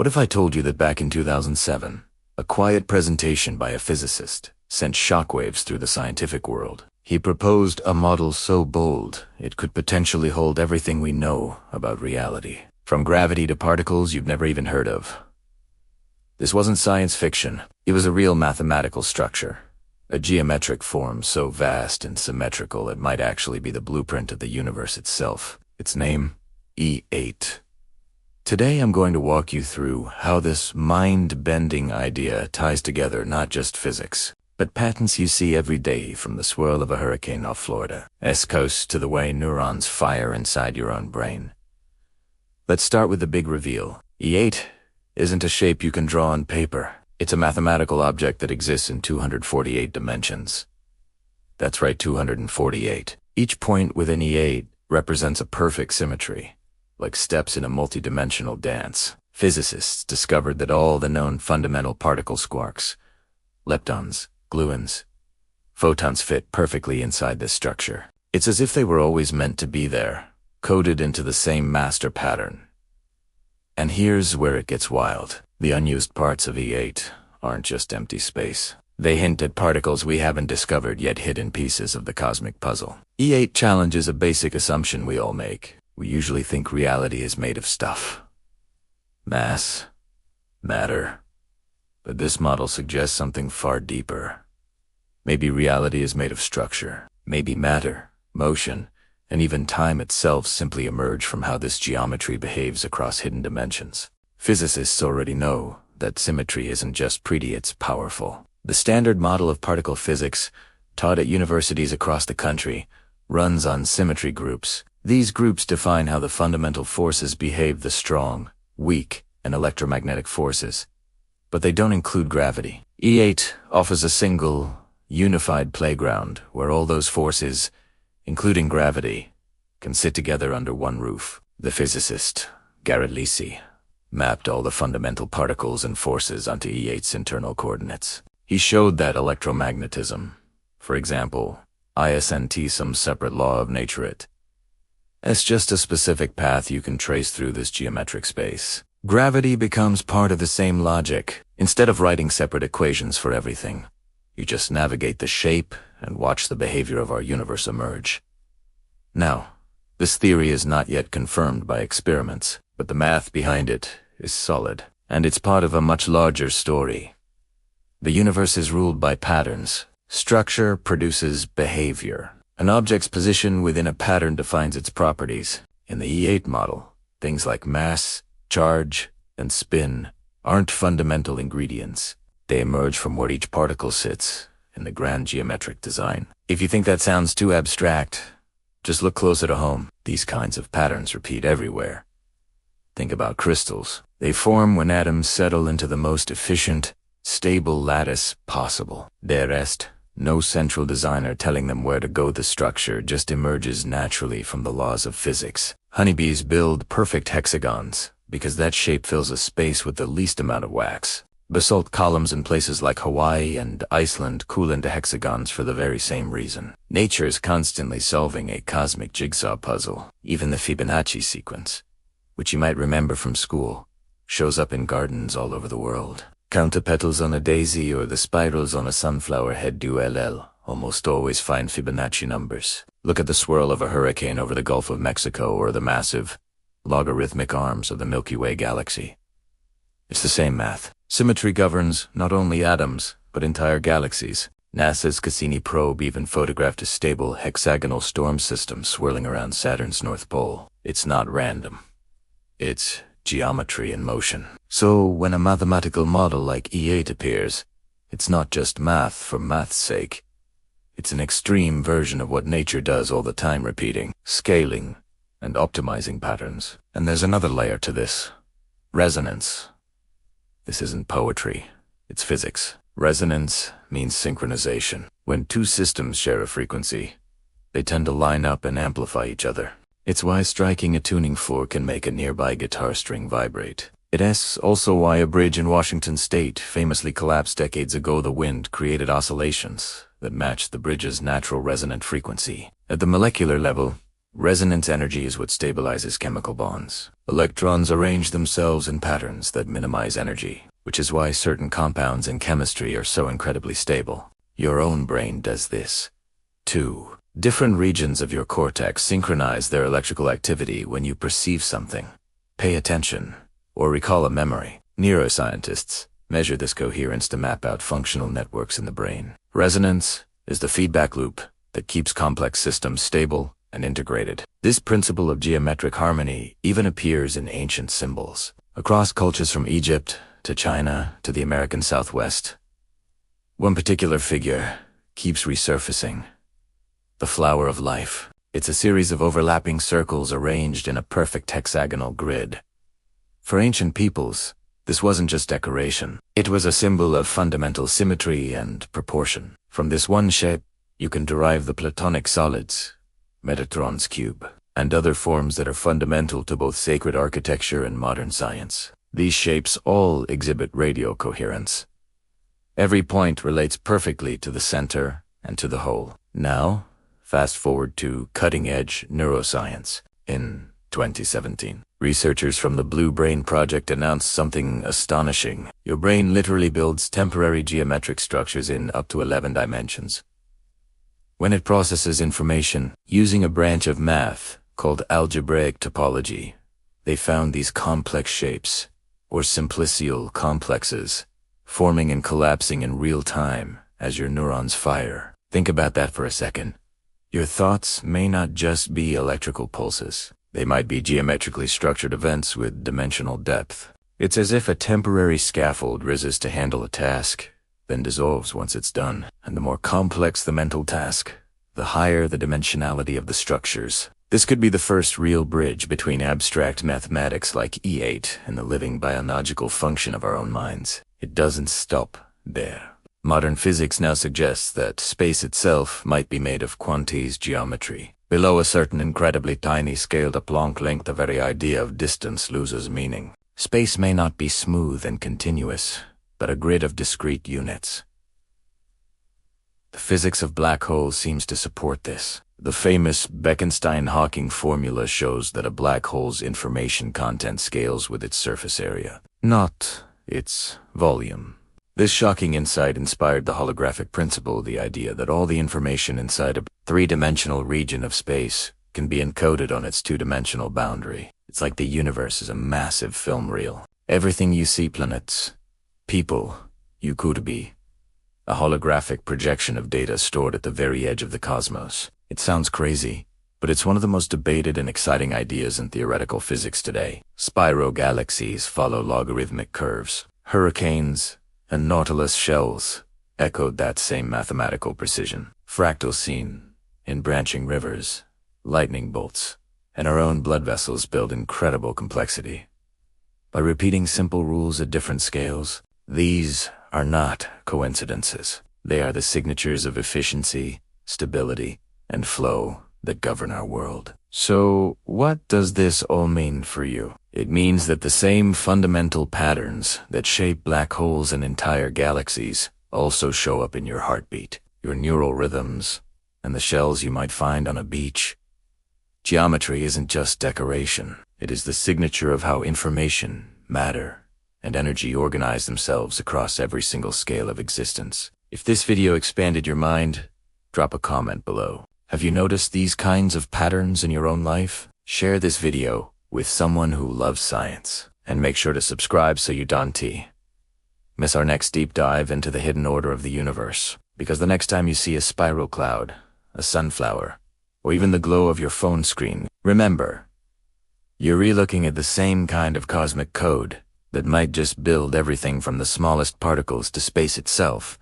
What if I told you that back in 2007, a quiet presentation by a physicist sent shockwaves through the scientific world? He proposed a model so bold, it could potentially hold everything we know about reality, from gravity to particles you've never even heard of. This wasn't science fiction. It was a real mathematical structure, a geometric form so vast and symmetrical it might actually be the blueprint of the universe itself. Its name, E8. Today I'm going to walk you through how this mind-bending idea ties together not just physics, but patterns you see every day, from the swirl of a hurricane off Florida's coast to the way neurons fire inside your own brain. Let's start with the big reveal. E8 isn't a shape you can draw on paper. It's a mathematical object that exists in 248 dimensions. That's right, 248. Each point within E8 represents a perfect symmetry, like steps in a multidimensional dance. Physicists discovered that all the known fundamental particle quarks, leptons, gluons, photons fit perfectly inside this structure. It's as if they were always meant to be there, coded into the same master pattern. And here's where it gets wild. The unused parts of E8 aren't just empty space. They hint at particles we haven't discovered yet, hidden pieces of the cosmic puzzle. E8 challenges a basic assumption we all make. We usually think reality is made of stuff. Mass, matter. But this model suggests something far deeper. Maybe reality is made of structure. Maybe matter, motion, and even time itself simply emerge from how this geometry behaves across hidden dimensions. Physicists already know that symmetry isn't just pretty, it's powerful. The standard model of particle physics, taught at universities across the country, runs on symmetry groups. These groups define how the fundamental forces behave: the strong, weak, and electromagnetic forces. But they don't include gravity. E8 offers a single, unified playground where all those forces, including gravity, can sit together under one roof. The physicist, Garrett Lisi, mapped all the fundamental particles and forces onto E8's internal coordinates. He showed that electromagnetism, for example, ISNT, some separate law of nature, it's just a specific path you can trace through this geometric space. Gravity becomes part of the same logic. Instead of writing separate equations for everything, you just navigate the shape and watch the behavior of our universe emerge. Now, this theory is not yet confirmed by experiments, but the math behind it is solid, and it's part of a much larger story. The universe is ruled by patterns. Structure produces behavior. An object's position within a pattern defines its properties. In the E8 model, things like mass, charge, and spin aren't fundamental ingredients. They emerge from where each particle sits in the grand geometric design. If you think that sounds too abstract, just look closer to home. These kinds of patterns repeat everywhere. Think about crystals. They form when atoms settle into the most efficient, stable lattice possible. De rest, no central designer telling them where to go. The structure just emerges naturally from the laws of physics. Honeybees build perfect hexagons because that shape fills a space with the least amount of wax. Basalt columns in places like Hawaii and Iceland cool into hexagons for the very same reason. Nature is constantly solving a cosmic jigsaw puzzle. Even the Fibonacci sequence, which you might remember from school, shows up in gardens all over the world. Count the petals on a daisy or the spirals on a sunflower head. Do LL almost always find Fibonacci numbers. Look at the swirl of a hurricane over the Gulf of Mexico or the massive, logarithmic arms of the Milky Way galaxy. It's the same math. Symmetry governs not only atoms, but entire galaxies. NASA's Cassini probe even photographed a stable hexagonal storm system swirling around Saturn's North Pole. It's not random. It's geometry in motion. So when a mathematical model like E8 appears, it's not just math for math's sake. It's an extreme version of what nature does all the time, repeating, scaling, and optimizing patterns. And there's another layer to this. Resonance. This isn't poetry, it's physics. Resonance means synchronization. When two systems share a frequency, they tend to line up and amplify each other. It's why striking a tuning fork can make a nearby guitar string vibrate. It's also why a bridge in Washington state famously collapsed decades ago. The wind created oscillations that matched the bridge's natural resonant frequency. At the molecular level, Resonance energy is what stabilizes chemical bonds. Electrons arrange themselves in patterns that minimize energy, which is why certain compounds in chemistry are so incredibly stable. Your own brain does this, too. Different regions of your cortex synchronize their electrical activity when you perceive something, pay attention, or recall a memory. Neuroscientists measure this coherence to map out functional networks in the brain. Resonance is the feedback loop that keeps complex systems stable and integrated. This principle of geometric harmony even appears in ancient symbols. Across cultures from Egypt to China to the American Southwest, one particular figure keeps resurfacing: the flower of life. It's a series of overlapping circles arranged in a perfect hexagonal grid. For ancient peoples, this wasn't just decoration. It was a symbol of fundamental symmetry and proportion. From this one shape, you can derive the Platonic solids, Metatron's cube, and other forms that are fundamental to both sacred architecture and modern science. These shapes all exhibit radial coherence. Every point relates perfectly to the center and to the whole. Now, fast forward to cutting-edge neuroscience. In 2017, researchers from the Blue Brain Project announced something astonishing. Your brain literally builds temporary geometric structures in up to 11 dimensions. When it processes information using a branch of math called algebraic topology, they found these complex shapes, or simplicial complexes, forming and collapsing in real time as your neurons fire. Think about that for a second. Your thoughts may not just be electrical pulses. They might be geometrically structured events with dimensional depth. It's as if a temporary scaffold rises to handle a task, then dissolves once it's done. And the more complex the mental task, the higher the dimensionality of the structures. This could be the first real bridge between abstract mathematics like E8 and the living biological function of our own minds. It doesn't stop there. Modern physics now suggests that space itself might be made of quantiles geometry. Below a certain incredibly tiny scaled-up Planck length, the very idea of distance loses meaning. Space may not be smooth and continuous, but a grid of discrete units. The physics of black holes seems to support this. The famous Bekenstein-Hawking formula shows that a black hole's information content scales with its surface area, not its volume. This shocking insight inspired the holographic principle, the idea that all the information inside a three-dimensional region of space can be encoded on its two-dimensional boundary. It's like the universe is a massive film reel. Everything you see, planets, people, you could be a holographic projection of data stored at the very edge of the cosmos. It sounds crazy, but it's one of the most debated and exciting ideas in theoretical physics today. Spiral galaxies follow logarithmic curves. Hurricanes and nautilus shells echoed that same mathematical precision. Fractals seen in branching rivers, lightning bolts, and our own blood vessels build incredible complexity. By repeating simple rules at different scales, these are not coincidences. They are the signatures of efficiency, stability, and flow that govern our world. So, what does this all mean for you? It means that the same fundamental patterns that shape black holes and entire galaxies also show up in your heartbeat, your neural rhythms, and the shells you might find on a beach. Geometry isn't just decoration. It is the signature of how information, matter, and energy organize themselves across every single scale of existence. If this video expanded your mind, drop a comment below. Have you noticed these kinds of patterns in your own life? Share this video with someone who loves science, and make sure to subscribe so you don't miss our next deep dive into the hidden order of the universe. Because the next time you see a spiral cloud, a sunflower, or even the glow of your phone screen, remember, you're relooking at the same kind of cosmic code that might just build everything from the smallest particles to space itself.